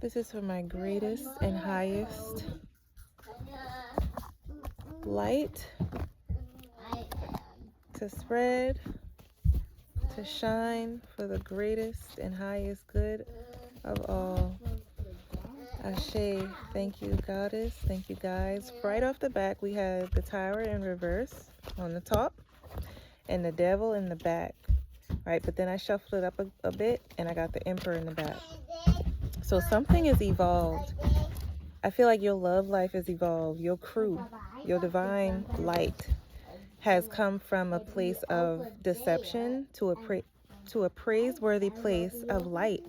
This is for my greatest and highest light to spread, to shine for the greatest and highest good of all. Ashe, thank you, Goddess. Thank you, guys. Right off the back, we had the Tower in reverse on the top and the Devil in the back, right? But then I shuffled it up a bit and I got the Emperor in the back. So something is evolved. I feel like your love life has evolved. Your crew, your divine light has come from a place of deception to a praiseworthy place of light,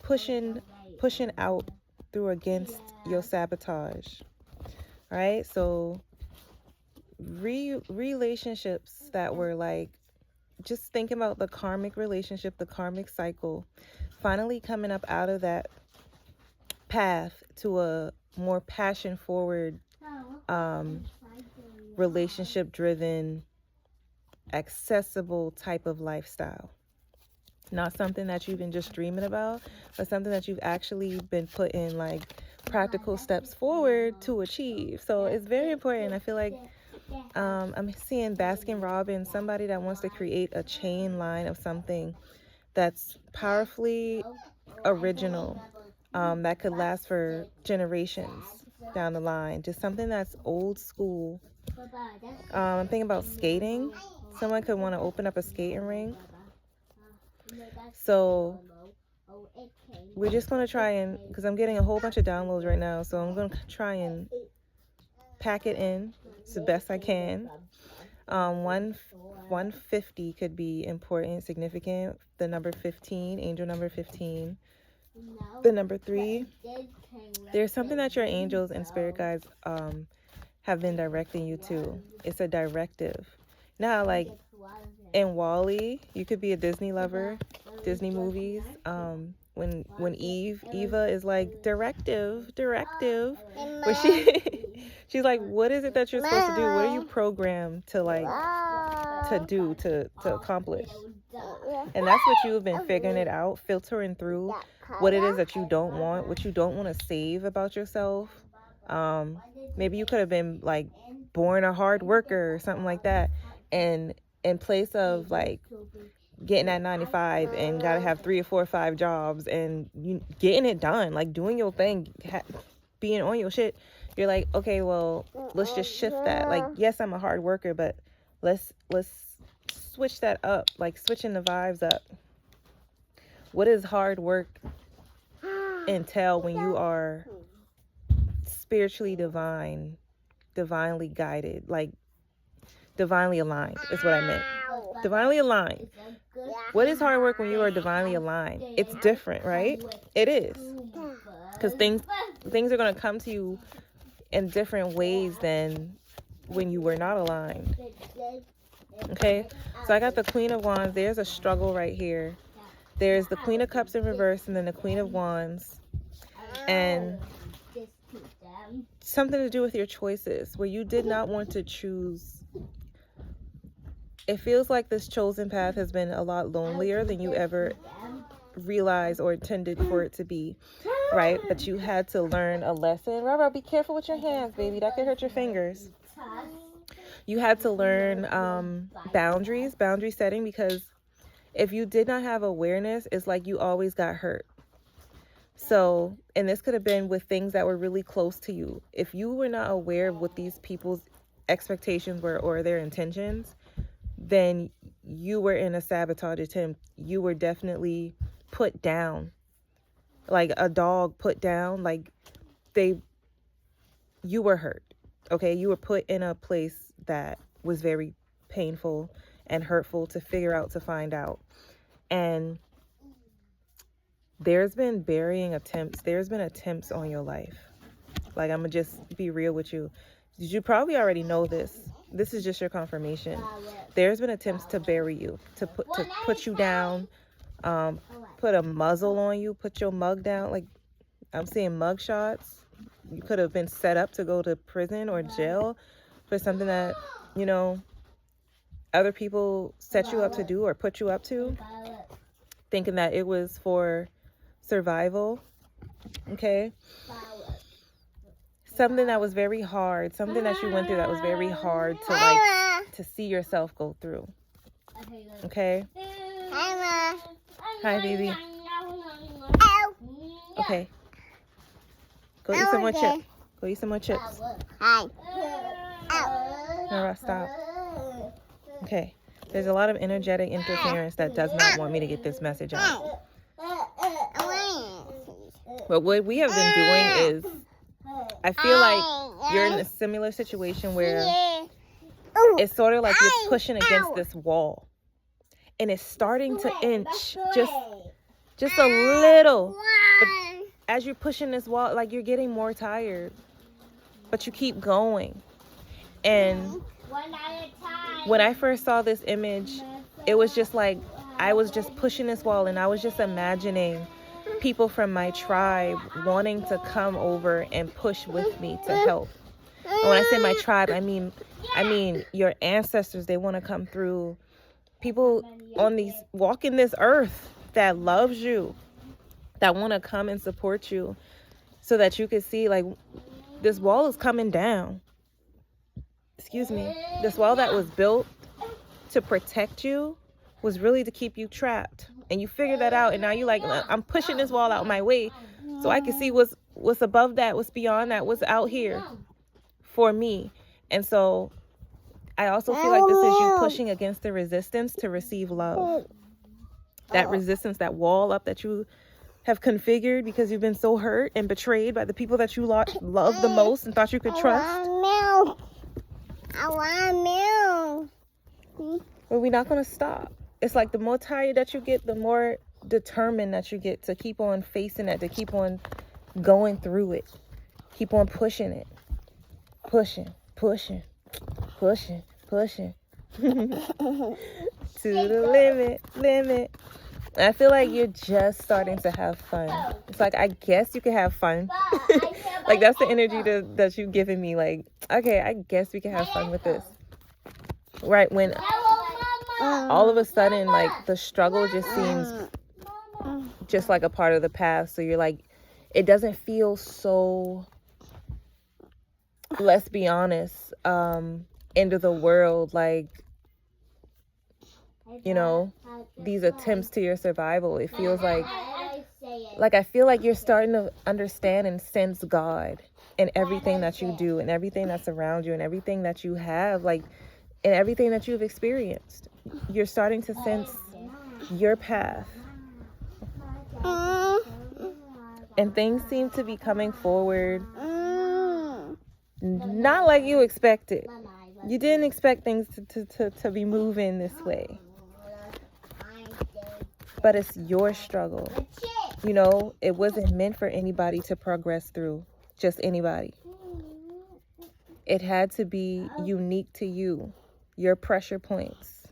pushing out through against your sabotage. Right? So relationships that were like, just think about the karmic relationship, the karmic cycle, finally coming up out of that path to a more passion forward, relationship driven, accessible type of lifestyle. Not something that you've been just dreaming about, but something that you've actually been putting like practical steps forward to achieve. So it's very important. I feel like I'm seeing Baskin Robbins, somebody that wants to create a chain line of something that's powerfully original, that could last for generations down the line. Just something that's old school. I'm thinking about skating. Someone could want to open up a skating ring. So we're just going to try and, because I'm getting a whole bunch of downloads right now, so I'm going to try and pack it in as the best I can. 150 could be important, significant. The number 15, angel number 15. The number 3. There's something that your angels and spirit guides have been directing you to. It's a directive. Now, like in WALL-E, you could be a Disney lover, Disney movies. When Eva is like directive, where she's like, what is it that you're supposed to do? What are you programmed to like to do to accomplish? And that's what you've been figuring it out, filtering through what it is that you don't want, what you don't want to save about yourself. Maybe you could have been like born a hard worker or something like that, and in place of like getting that 9 to 5 and gotta have 3 or 4 or 5 jobs and you getting it done, like doing your thing, being on your shit, you're like, okay, well, let's just shift that. Like, yes, I'm a hard worker, but let's switch that up, like switching the vibes up. What does hard work entail when you are spiritually divinely guided, like divinely aligned is what I meant. Divinely aligned. What is hard work when you are divinely aligned? It's different, right? It is. Because things are going to come to you in different ways than when you were not aligned. Okay? So I got the Queen of Wands. There's a struggle right here. There's the Queen of Cups in reverse and then the Queen of Wands. And something to do with your choices where you did not want to choose. It feels like this chosen path has been a lot lonelier than you ever realized or intended for it to be, right? But you had to learn a lesson. Rara, be careful with your hands, baby. That could hurt your fingers. You had to learn boundary setting, because if you did not have awareness, it's like you always got hurt. So, and this could have been with things that were really close to you. If you were not aware of what these people's expectations were or their intentions, then you were in a sabotage attempt. You were definitely put down, like a dog put down. Like you were hurt. Okay, you were put in a place that was very painful and hurtful to figure out, to find out. And there's been burying attempts. There's been attempts on your life. Like, I'm gonna just be real with you. You probably already know this. This is just your confirmation. There's been attempts to bury you, to put you down, put a muzzle on you, put your mug down. Like, I'm seeing mug shots. You could have been set up to go to prison or jail for something that, you know, other people set you up to do or put you up to, thinking that it was for survival. Okay? Something that was very hard, something that you went through that was very hard to like to see yourself go through. Okay? Hi, baby. Okay. Go eat some more chips. Go eat some more chips. Hi. No, stop. Okay. There's a lot of energetic interference that does not want me to get this message out. But what we have been doing is, I feel like you're in a similar situation where it's sort of like you're pushing against this wall. And it's starting to inch just a little. But as you're pushing this wall, like you're getting more tired. But you keep going. And when I first saw this image, it was just like I was just pushing this wall, and I was just imagining people from my tribe wanting to come over and push with me to help. And when I say my tribe, I mean your ancestors. They want to come through. People walking this earth that loves you, that want to come and support you, so that you can see like this wall is coming down. Excuse me. This wall that was built to protect you was really to keep you trapped. And you figured that out, and now you're like, I'm pushing this wall out my way so I can see what's above that, what's beyond that, what's out here for me. And so I also feel like this is you pushing against the resistance to receive love. That resistance, that wall up that you have configured because you've been so hurt and betrayed by the people that you love the most and thought you could trust. I want milk. But we're not going to stop. It's like the more tired that you get, the more determined that you get to keep on facing it, to keep on going through it. Keep on pushing it. Pushing. To the limit. I feel like you're just starting to have fun. It's like, I guess you can have fun. Like, that's the energy that you've given me. Like, okay, I guess we can have fun with this. Right, when all of a sudden, like, the struggle just seems just like a part of the past. So you're like, it doesn't feel so, let's be honest, end of the world, like, you know, these attempts to your survival. It feels like I feel like you're starting to understand and sense God in everything that you do, and everything that's around you, and everything that you have, like, and everything that you've experienced. You're starting to sense your path. And things seem to be coming forward, not like you expected. You didn't expect things to be moving this way. But it's your struggle. You know, it wasn't meant for anybody to progress through. Just anybody. It had to be unique to you. Your pressure points.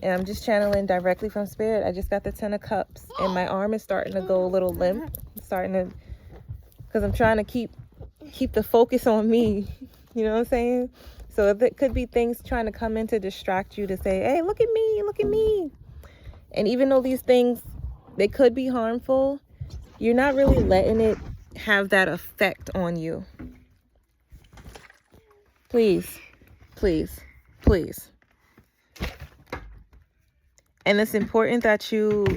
And I'm just channeling directly from Spirit. I just got the 10 of Cups. And my arm is starting to go a little limp. Because I'm trying to keep the focus on me. You know what I'm saying? So it could be things trying to come in to distract you, to say, hey, look at me. And even though these things, they could be harmful, you're not really letting it have that effect on you. Please. And it's important that you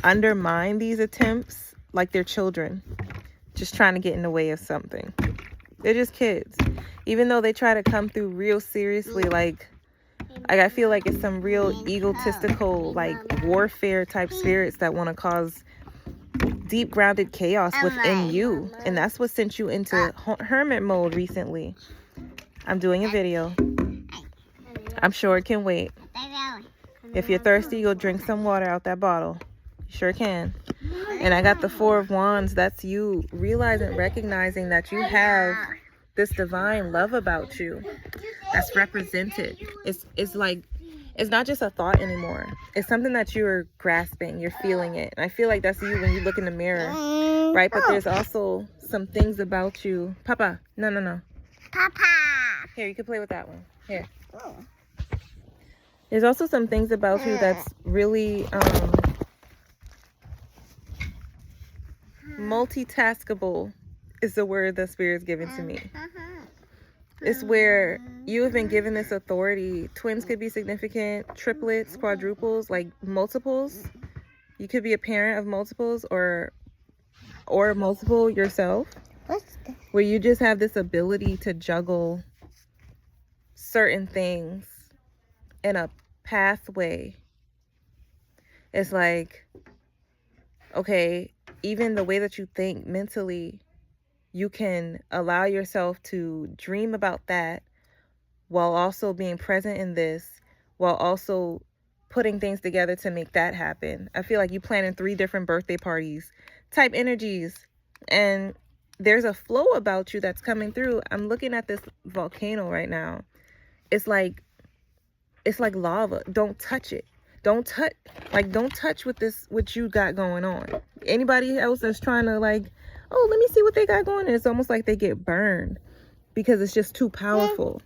undermine these attempts like they're children, just trying to get in the way of something. They're just kids. Even though they try to come through real seriously, like I feel like it's some real egotistical, like, warfare type spirits that want to cause deep grounded chaos within you. And that's what sent you into hermit mode recently. I'm doing a video. I'm sure it can wait. If you're thirsty, go drink some water out that bottle. You sure can. And I got the 4 of Wands. That's you realizing, recognizing that you have this divine love about you that's represented. It's like, it's not just a thought anymore. It's something that you're grasping. You're feeling it. And I feel like that's you when you look in the mirror, right? But there's also some things about you. Papa, no. Papa. Here, you can play with that one. Here. There's also some things about you that's really multitaskable is the word the Spirit's given to me. It's where you have been given this authority. Twins could be significant, triplets, quadruples, like multiples. You could be a parent of multiples or multiple yourself, where you just have this ability to juggle certain things in a pathway. It's like, okay, even the way that you think mentally, you can allow yourself to dream about that while also being present in this, while also putting things together to make that happen. I feel like you planning 3 different birthday parties type energies, and there's a flow about you that's coming through. I'm looking at this volcano right now. It's like lava. Don't touch it. Don't touch what you got going on. Anybody else that's trying to like, oh, let me see what they got going on, it's almost like they get burned because it's just too powerful.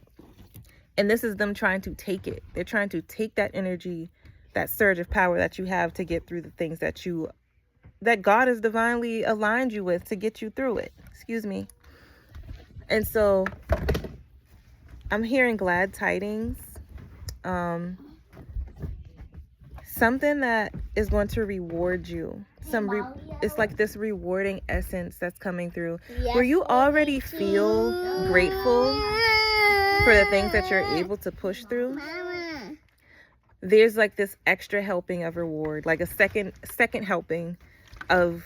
And this is them trying to take it. They're trying to take that energy, that surge of power that you have to get through the things that God has divinely aligned you with to get you through it. Excuse me. And so I'm hearing glad tidings. Something that is going to reward you. It's like this rewarding essence that's coming through, where you already feel grateful for the things that you're able to push through. There's like this extra helping of reward, like a second helping of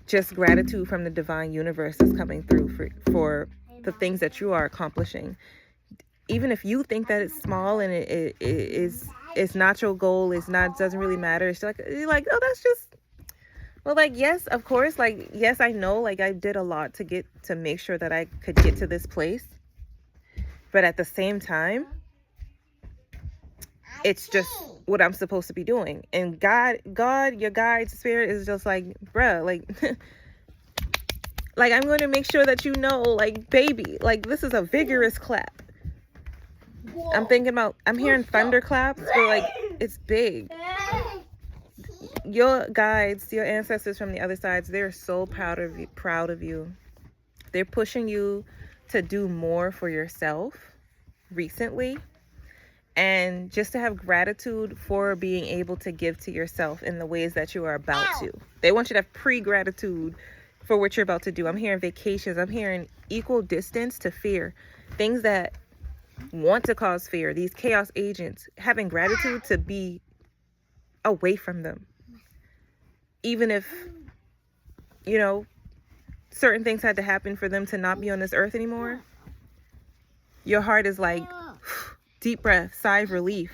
just gratitude from the divine universe that's coming through for the things that you are accomplishing. Even if you think that it's small and it's not your goal, doesn't really matter. It's like, you're like, oh, that's just, well, like, yes, of course, like, yes, I know, like, I did a lot to make sure that I could get to this place. But at the same time, it's just what I'm supposed to be doing. And God, your guide, spirit is just like, bruh, like, like, I'm going to make sure that you know, like, baby, like, this is a vigorous clap. I'm hearing thunderclaps, but like, it's big. Your guides, your ancestors from the other sides, they're so proud of you. They're pushing you to do more for yourself recently, and just to have gratitude for being able to give to yourself in the ways that you are about to. They want you to have pre-gratitude for what you're about to do. I'm hearing vacations. I'm hearing equal distance to fear. Things that want to cause fear, these chaos agents, having gratitude to be away from them. Even if, certain things had to happen for them to not be on this earth anymore, your heart is like, deep breath, sigh of relief.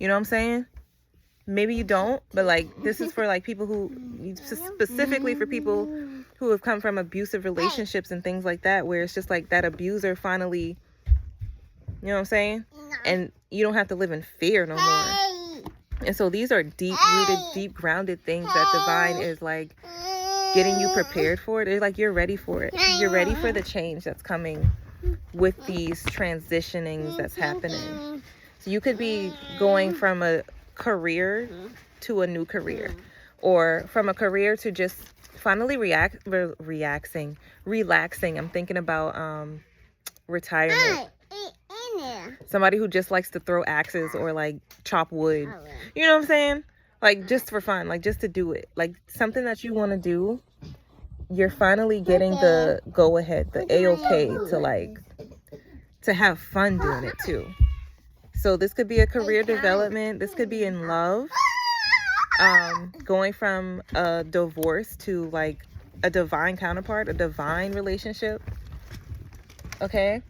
You know what I'm saying? Maybe you don't, but like, this is for like people specifically for people who have come from abusive relationships and things like that, where it's just like that abuser finally, you know what I'm saying? And you don't have to live in fear no more. And so these are deep-rooted, deep-grounded things that divine is like getting you prepared for. They're like, you're ready for it. You're ready for the change that's coming with these transitionings that's happening. So you could be going from a career to a new career, or from a career to just finally relaxing. I'm thinking about retirement. Somebody who just likes to throw axes or like chop wood. You know what I'm saying? Like, just for fun, like just to do it. Like something that you want to do, you're finally getting the go ahead, the A-OK to have fun doing it too. So this could be a career development. This could be in love. Going from a divorce to like a divine counterpart, a divine relationship. Okay?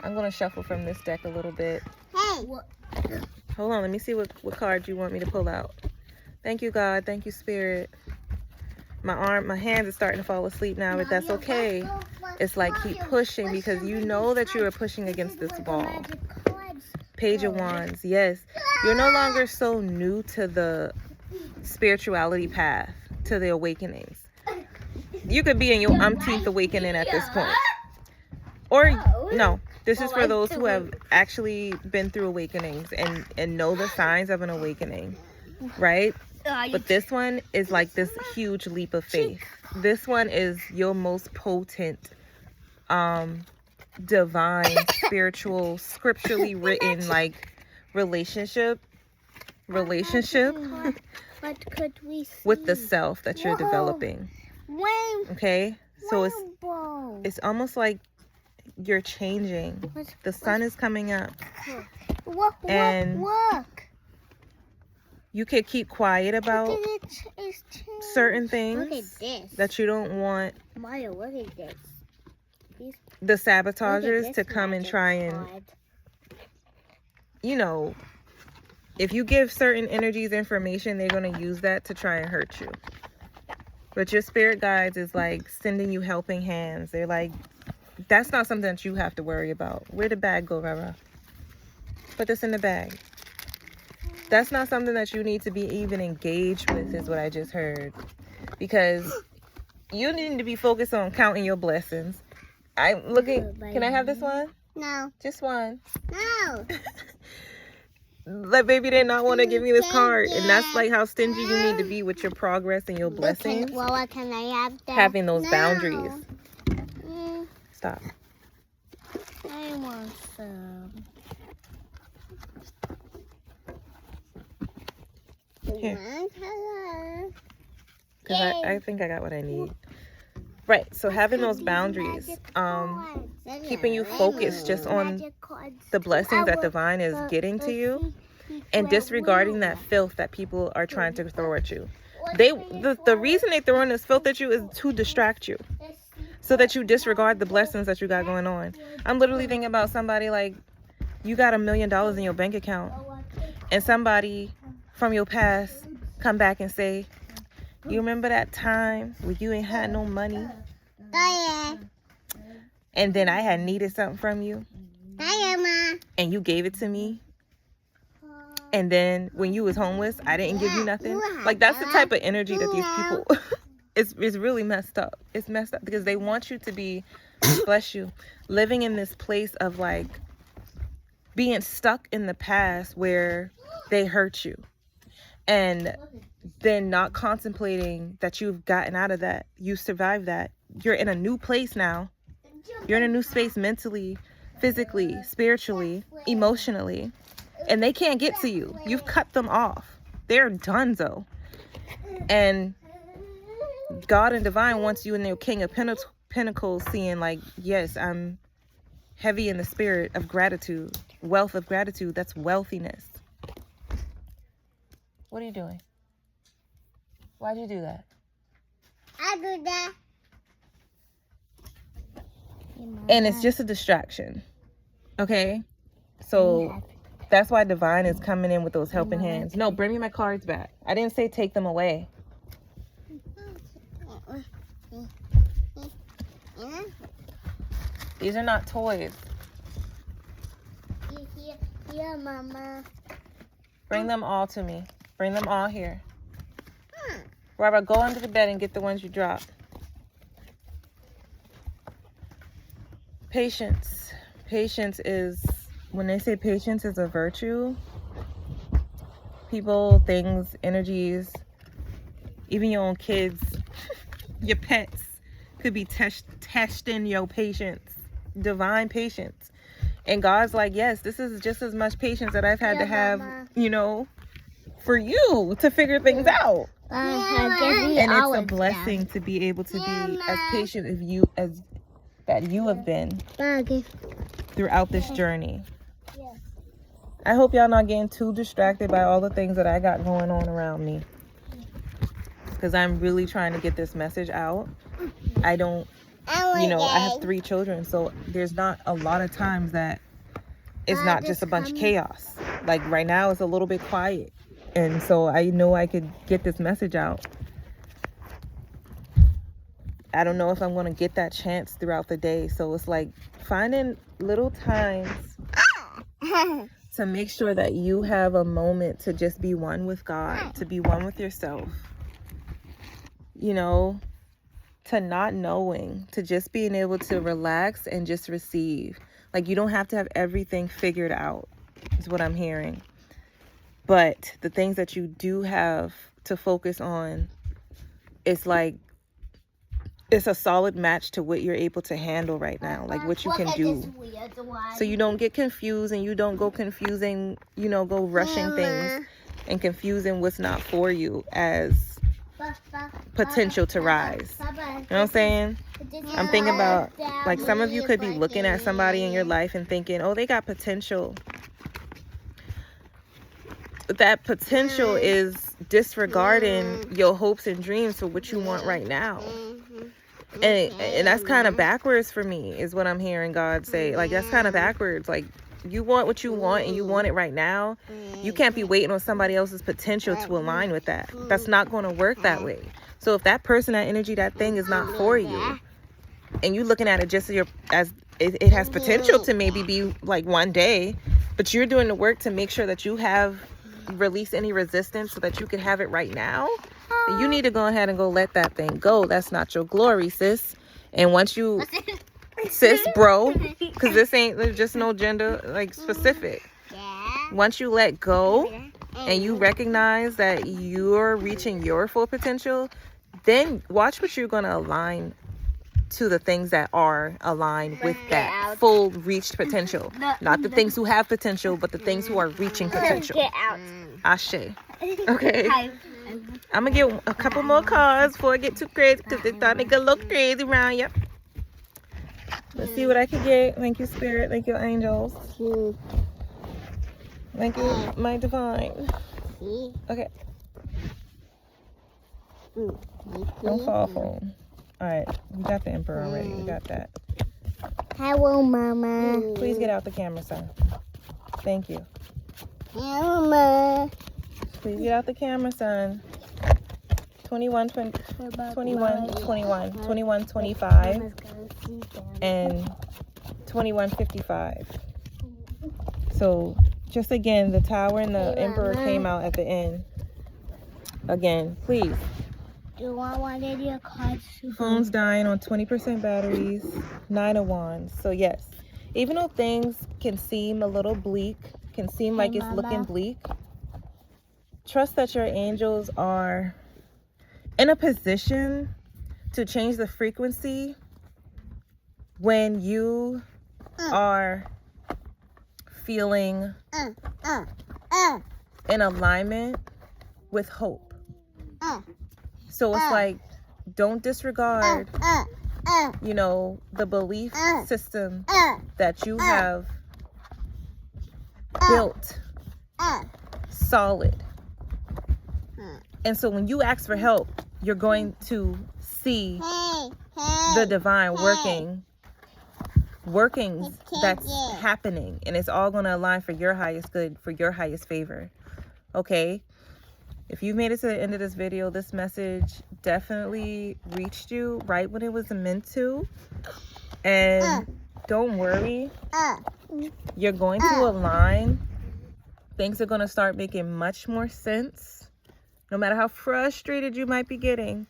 I'm going to shuffle from this deck a little bit. Hold on, let me see what card you want me to pull out. Thank you, God. Thank you, Spirit. My hands are starting to fall asleep now, but that's okay. It's like, keep pushing, because you know that you are pushing against this wall. Page of Wands. Yes. You're no longer so new to the spirituality path, to the awakenings. You could be in your umpteenth awakening at this point. Or, no, this is for those who have actually been through awakenings and know the signs of an awakening, right? But this one is like this huge leap of faith. This one is your most potent, divine, spiritual, scripturally written, like, relationship What could we see? with the self that you're developing. Okay? So it's almost like you're changing. The sun is coming up. And you could keep quiet about certain things that you don't want Maya, look at this. the sabotagers to come and try and, you know, if you give certain energies information, they're going to use that to try and hurt you. But your spirit guides is like sending you helping hands. They're like, that's not something that you have to worry about. Where'd the bag go, Rara? Put this in the bag. That's not something that you need to be even engaged with, is what I just heard. Because you need to be focused on counting your blessings. I'm looking. Can I have this one? No. Just one. No. Like, baby did not want to give me this card. And that's like how stingy you need to be with your progress and your blessings. Well, can I have that? Having those boundaries. Stop. I want some. Here. Hello. Because I think I got what I need. Right. So having those boundaries, keeping you focused just on the blessings that divine is getting to you, and disregarding that filth that people are trying to throw at you. The reason they throw in this filth at you is to distract you, so that you disregard the blessings that you got going on. I'm literally thinking about somebody like, you got $1 million in your bank account, and somebody from your past come back and say, you remember that time when you ain't had no money? And then I had needed something from you? And you gave it to me? And then when you was homeless, I didn't give you nothing? Like, that's the type of energy that these people... it's really messed up. It's messed up because they want you to be, bless you, living in this place of, like, being stuck in the past where they hurt you. And then not contemplating that you've gotten out of that. You survived that. You're in a new place now. You're in a new space mentally, physically, spiritually, emotionally. And they can't get to you. You've cut them off. They're donezo. And God and divine wants you in their King of Pentacles seeing like, yes, I'm heavy in the spirit of gratitude. Wealth of gratitude. That's wealthiness. What are you doing? Why'd you do that? I do that. And it's just a distraction. Okay? So that's why divine is coming in with those helping hands. No, bring me my cards back. I didn't say take them away. These are not toys. Here, Mama. Bring them all to me. Bring them all here. Robert, go under the bed and get the ones you dropped. Patience. Patience is, when they say patience is a virtue, people, things, energies, even your own kids, your pets could be testing your patience. Divine patience. And God's like, yes, this is just as much patience that I've had to have, you know, for you to figure things out. And it's a blessing to be able to be as patient as that you have been throughout this journey. I hope y'all not getting too distracted by all the things that I got going on around me, because I'm really trying to get this message out. I don't, you know, I have 3 children, so there's not a lot of times that it's not just a bunch of chaos. Like right now it's a little bit quiet. And so I know I could get this message out. I don't know if I'm going to get that chance throughout the day. So it's like finding little times to make sure that you have a moment to just be one with God, to be one with yourself. You know, to not knowing, to just being able to relax and just receive. Like, you don't have to have everything figured out, is what I'm hearing. But the things that you do have to focus on. It's like it's a solid match to what you're able to handle right now, like what you can do. So you don't get confused and you don't go confusing, go rushing things and confusing what's not for you as potential to rise. You know what I'm saying? I'm thinking about, like, some of you could be looking at somebody in your life and thinking, oh, they got potential. That potential is disregarding your hopes and dreams for what you want right now. And that's kind of backwards for me, is what I'm hearing God say. Like, that's kind of backwards. Like, you want what you want and you want it right now. You can't be waiting on somebody else's potential to align with that. That's not going to work that way. So if that person, that energy, that thing is not for you, and you looking at it just as it has potential to maybe be like one day, but you're doing the work to make sure that you have released any resistance so that you can have it right now, you need to go ahead and go let that thing go. That's not your glory, sis. And once you, sis, bro, because there's just no gender like specific. Once you let go and you recognize that you're reaching your full potential, then watch what you're going to align to the things that are aligned with that full reached potential. Not the things who have potential, but the things who are reaching potential. Ashe. Okay. I'm going to get a couple more cards before I get too crazy, because they thought they could look crazy around you. Let's see what I can get. Thank you, Spirit. Thank you, angels. Thank you, my divine. Okay. Don't fall for them. Alright, we got the Emperor already. We got that. Hello, Mama. Please get out the camera, son. Thank you. Hello, Mama. Please get out the camera, son. 21, 21, 21, 21, 25, and 21, 55. So, just again, the Tower and the Emperor came out at the end. Again, please. Do you want one of your cards? Phone's dying on 20% batteries. 9 of Wands. So yes, even though things can seem a little bleak, can seem like it's looking bleak, trust that your angels are in a position to change the frequency when you are feeling in alignment with hope. So it's like, don't disregard, the belief system that you have built solid. And so when you ask for help, you're going to see the divine workings that's happening. And it's all going to align for your highest good, for your highest favor. Okay? If you made it to the end of this video, this message definitely reached you right when it was meant to. And don't worry. You're going to align. Things are going to start making much more sense. No matter how frustrated you might be getting.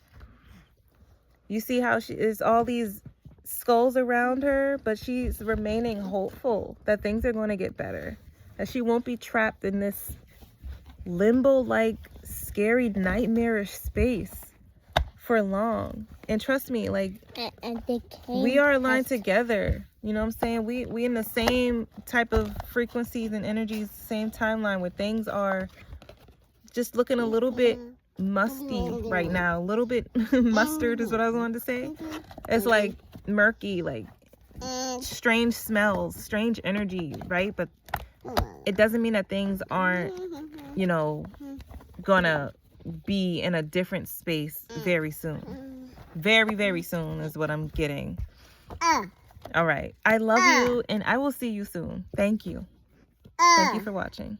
You see how she is all these skulls around her, but she's remaining hopeful that things are going to get better. That she won't be trapped in this limbo-like, scary, nightmarish space for long. And trust me, like, we are aligned together. You know what I'm saying? We in the same type of frequencies and energies, same timeline, where things are just looking a little bit musty right now. A little bit mustard is what I was going to say. It's like murky, like strange smells, strange energy, right? But it doesn't mean that things aren't, gonna be in a different space very soon. Very, very soon is what I'm getting. All right. I love you, and I will see you soon. Thank you. Thank you for watching.